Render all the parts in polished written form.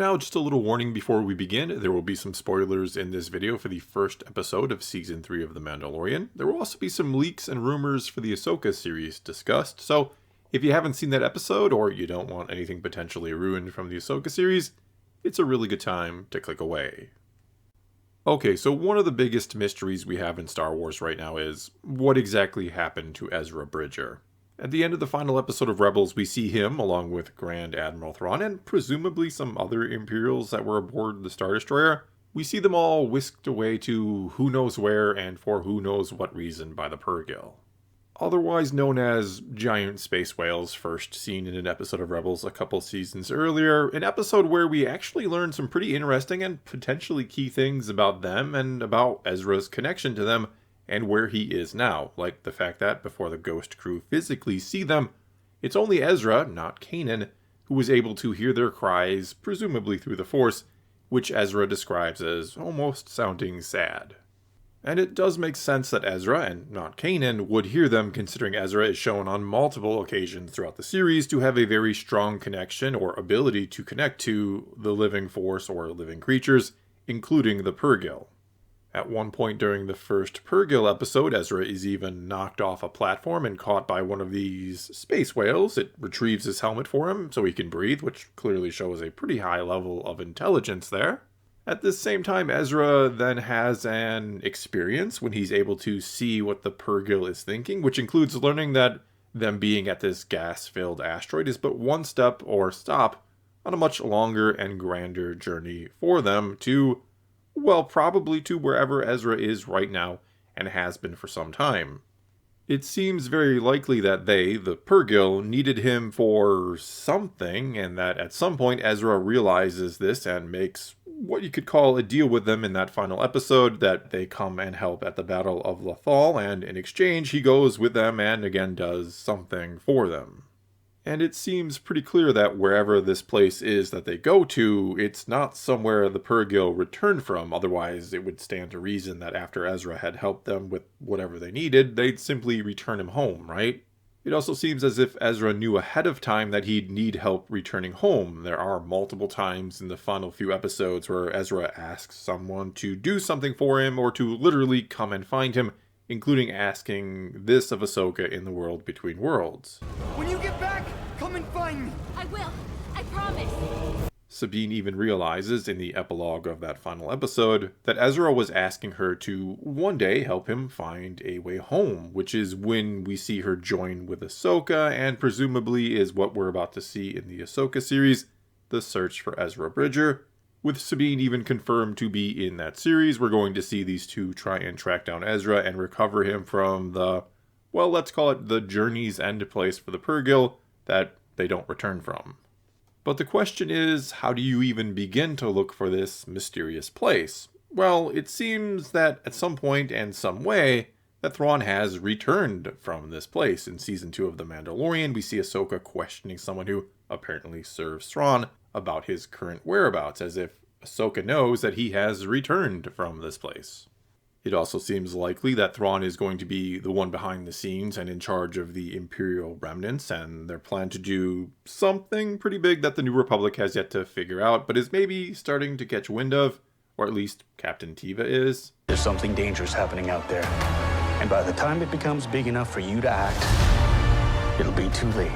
Now, just a little warning before we begin, there will be some spoilers in this video for the first episode of Season 3 of The Mandalorian. There will also be some leaks and rumors for the Ahsoka series discussed, so if you haven't seen that episode, or you don't want anything potentially ruined from the Ahsoka series, it's a really good time to click away. Okay, so one of the biggest mysteries we have in Star Wars right now is, what exactly happened to Ezra Bridger? At the end of the final episode of Rebels, we see him, along with Grand Admiral Thrawn, and presumably some other Imperials that were aboard the Star Destroyer. We see them all whisked away to who knows where and for who knows what reason by the Purrgil. Otherwise known as giant space whales, first seen in an episode of Rebels a couple seasons earlier, an episode where we actually learned some pretty interesting and potentially key things about them and about Ezra's connection to them, and where he is now, like the fact that before the Ghost crew physically see them, it's only Ezra, not Kanan, who was able to hear their cries, presumably through the Force, which Ezra describes as almost sounding sad. And it does make sense that Ezra, and not Kanan, would hear them, considering Ezra is shown on multiple occasions throughout the series to have a very strong connection or ability to connect to the living Force or living creatures, including the Purrgil. At one point during the first Purrgil episode, Ezra is even knocked off a platform and caught by one of these space whales. It retrieves his helmet for him so he can breathe, which clearly shows a pretty high level of intelligence there. At the same time, Ezra then has an experience when he's able to see what the Purrgil is thinking, which includes learning that them being at this gas-filled asteroid is but one step or stop on a much longer and grander journey for them to, well, probably to wherever Ezra is right now and has been for some time. It seems very likely that they, the Purrgil, needed him for something, and that at some point Ezra realizes this and makes what you could call a deal with them in that final episode, that they come and help at the Battle of Lothal, and in exchange he goes with them and again does something for them. And it seems pretty clear that wherever this place is that they go to, it's not somewhere the Purrgil returned from, otherwise it would stand to reason that after Ezra had helped them with whatever they needed, they'd simply return him home, right? It also seems as if Ezra knew ahead of time that he'd need help returning home. There are multiple times in the final few episodes where Ezra asks someone to do something for him or to literally come and find him, including asking this of Ahsoka in The World Between Worlds. When you get back, come and find me! I will. I promise. Sabine even realizes in the epilogue of that final episode that Ezra was asking her to one day help him find a way home, which is when we see her join with Ahsoka, and presumably is what we're about to see in the Ahsoka series, the search for Ezra Bridger. With Sabine even confirmed to be in that series, we're going to see these two try and track down Ezra and recover him from the, well, let's call it the journey's end place for the Purrgil that they don't return from. But the question is, how do you even begin to look for this mysterious place? Well, it seems that at some point and some way, that Thrawn has returned from this place. In Season 2 of The Mandalorian, we see Ahsoka questioning someone who apparently serves Thrawn about his current whereabouts, as if Ahsoka knows that he has returned from this place. It also seems likely that Thrawn is going to be the one behind the scenes and in charge of the Imperial remnants, and their plan to do something pretty big that the New Republic has yet to figure out, but is maybe starting to catch wind of, or at least Captain Teva is. There's something dangerous happening out there, and by the time it becomes big enough for you to act, it'll be too late.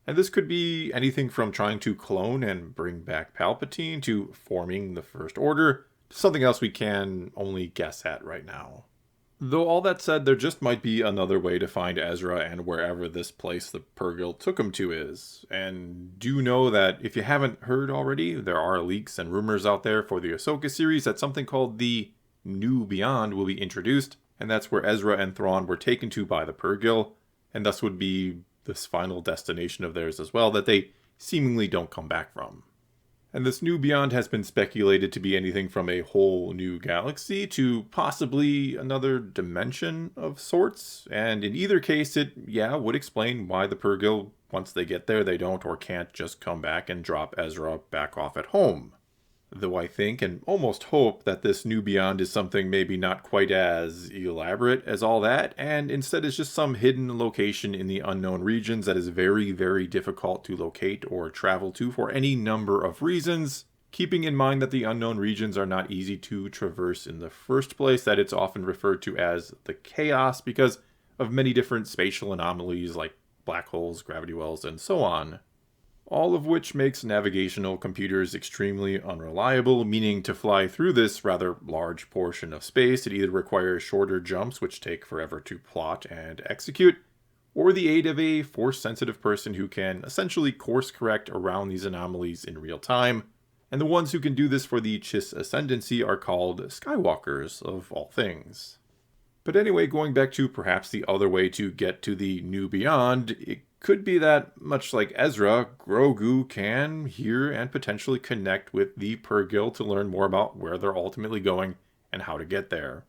And this could be anything from trying to clone and bring back Palpatine to forming the First Order, to something else we can only guess at right now. Though all that said, there just might be another way to find Ezra and wherever this place the Purrgil took him to is. And do know that if you haven't heard already, there are leaks and rumors out there for the Ahsoka series that something called the New Beyond will be introduced, and that's where Ezra and Thrawn were taken to by the Purrgil, and thus would be this final destination of theirs as well that they seemingly don't come back from. And this New Beyond has been speculated to be anything from a whole new galaxy to possibly another dimension of sorts. And in either case, it, would explain why the Purrgil, once they get there, they don't or can't just come back and drop Ezra back off at home. Though I think and almost hope that this New Beyond is something maybe not quite as elaborate as all that, and instead is just some hidden location in the unknown regions that is very, very difficult to locate or travel to for any number of reasons, keeping in mind that the unknown regions are not easy to traverse in the first place, that it's often referred to as the chaos because of many different spatial anomalies like black holes, gravity wells, and so on. All of which makes navigational computers extremely unreliable, meaning to fly through this rather large portion of space, it either requires shorter jumps, which take forever to plot and execute, or the aid of a force-sensitive person who can essentially course-correct around these anomalies in real time. And the ones who can do this for the Chiss Ascendancy are called Skywalkers, of all things. But anyway, going back to perhaps the other way to get to the new beyond, it could be that, much like Ezra, Grogu can hear and potentially connect with the Purrgil to learn more about where they're ultimately going and how to get there.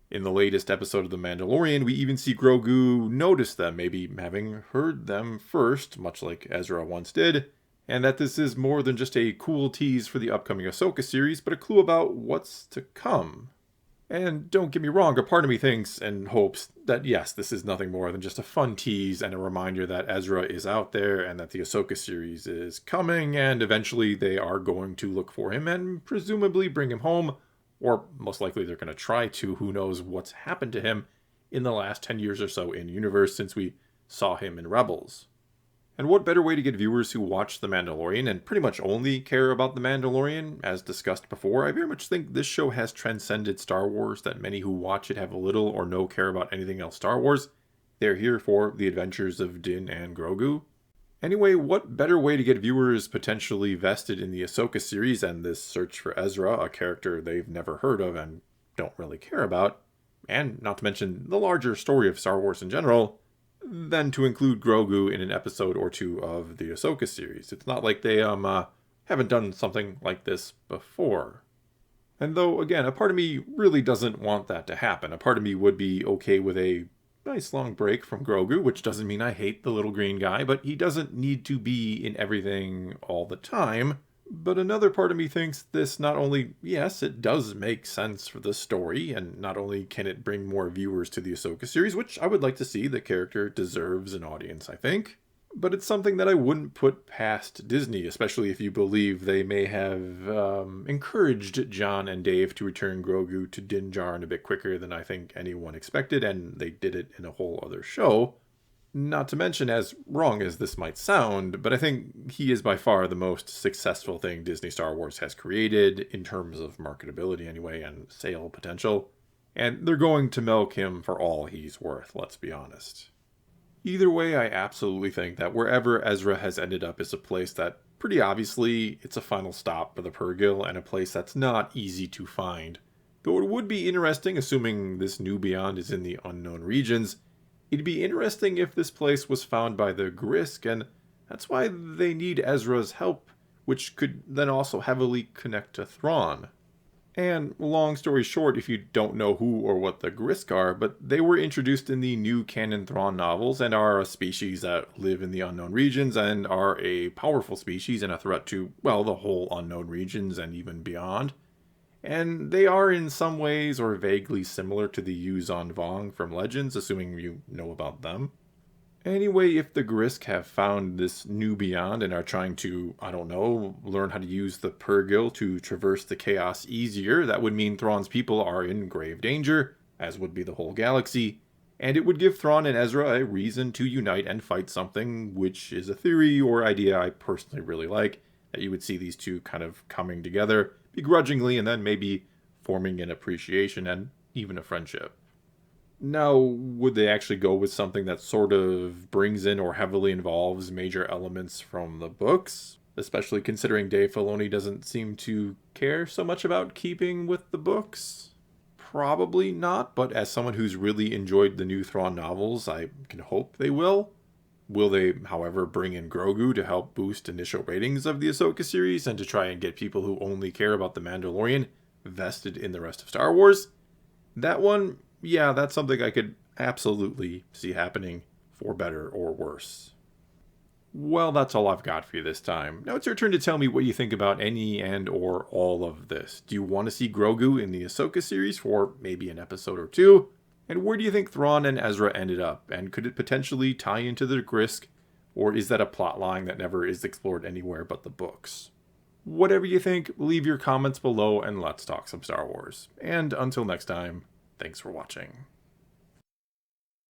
In the latest episode of The Mandalorian, we even see Grogu notice them, maybe having heard them first, much like Ezra once did, and that this is more than just a cool tease for the upcoming Ahsoka series, but a clue about what's to come. And don't get me wrong, a part of me thinks and hopes that yes, this is nothing more than just a fun tease and a reminder that Ezra is out there and that the Ahsoka series is coming, and eventually they are going to look for him and presumably bring him home. Or most likely they're going to try to. Who knows what's happened to him in the last 10 years or so in universe since we saw him in Rebels. And what better way to get viewers who watch The Mandalorian and pretty much only care about The Mandalorian? As discussed before, I very much think this show has transcended Star Wars, that many who watch it have little or no care about anything else Star Wars. They're here for the adventures of Din and Grogu. Anyway, what better way to get viewers potentially vested in the Ahsoka series and this search for Ezra, a character they've never heard of and don't really care about, and not to mention the larger story of Star Wars in general, than to include Grogu in an episode or two of the Ahsoka series. It's not like they haven't done something like this before. And though, again, a part of me really doesn't want that to happen. A part of me would be okay with a nice long break from Grogu, which doesn't mean I hate the little green guy, but he doesn't need to be in everything all the time. But another part of me thinks this not only, yes, it does make sense for the story, and not only can it bring more viewers to the Ahsoka series, which I would like to see, the character deserves an audience, I think, but it's something that I wouldn't put past Disney, especially if you believe they may have encouraged John and Dave to return Grogu to Din Djarin a bit quicker than I think anyone expected, and they did it in a whole other show. Not to mention, as wrong as this might sound, but I think he is by far the most successful thing Disney Star Wars has created, in terms of marketability anyway, and sale potential. And they're going to milk him for all he's worth, let's be honest. Either way, I absolutely think that wherever Ezra has ended up is a place that, pretty obviously, it's a final stop for the Purrgil, and a place that's not easy to find. Though it would be interesting, assuming this new beyond is in the unknown regions, it'd be interesting if this place was found by the Grisk, and that's why they need Ezra's help, which could then also heavily connect to Thrawn. And long story short, if you don't know who or what the Grisk are, but they were introduced in the new canon Thrawn novels and are a species that live in the unknown regions and are a powerful species and a threat to, well, the whole unknown regions and even beyond. And they are in some ways or vaguely similar to the Yuuzhan Vong from Legends, assuming you know about them. Anyway, if the Grisk have found this new beyond and are trying to, I don't know, learn how to use the Purrgil to traverse the chaos easier, that would mean Thrawn's people are in grave danger, as would be the whole galaxy, and it would give Thrawn and Ezra a reason to unite and fight something, which is a theory or idea I personally really like, that you would see these two kind of coming together, begrudgingly, and then maybe forming an appreciation and even a friendship. Now, would they actually go with something that sort of brings in or heavily involves major elements from the books? Especially considering Dave Filoni doesn't seem to care so much about keeping with the books? Probably not, but as someone who's really enjoyed the new Thrawn novels, I can hope they will. Will they, however, bring in Grogu to help boost initial ratings of the Ahsoka series and to try and get people who only care about The Mandalorian vested in the rest of Star Wars? That one, yeah, that's something I could absolutely see happening, for better or worse. Well, that's all I've got for you this time. Now it's your turn to tell me what you think about any and or all of this. Do you want to see Grogu in the Ahsoka series for maybe an episode or two? And where do you think Thrawn and Ezra ended up? And could it potentially tie into the Grisk? Or is that a plot line that never is explored anywhere but the books? Whatever you think, leave your comments below and let's talk some Star Wars. And until next time, thanks for watching.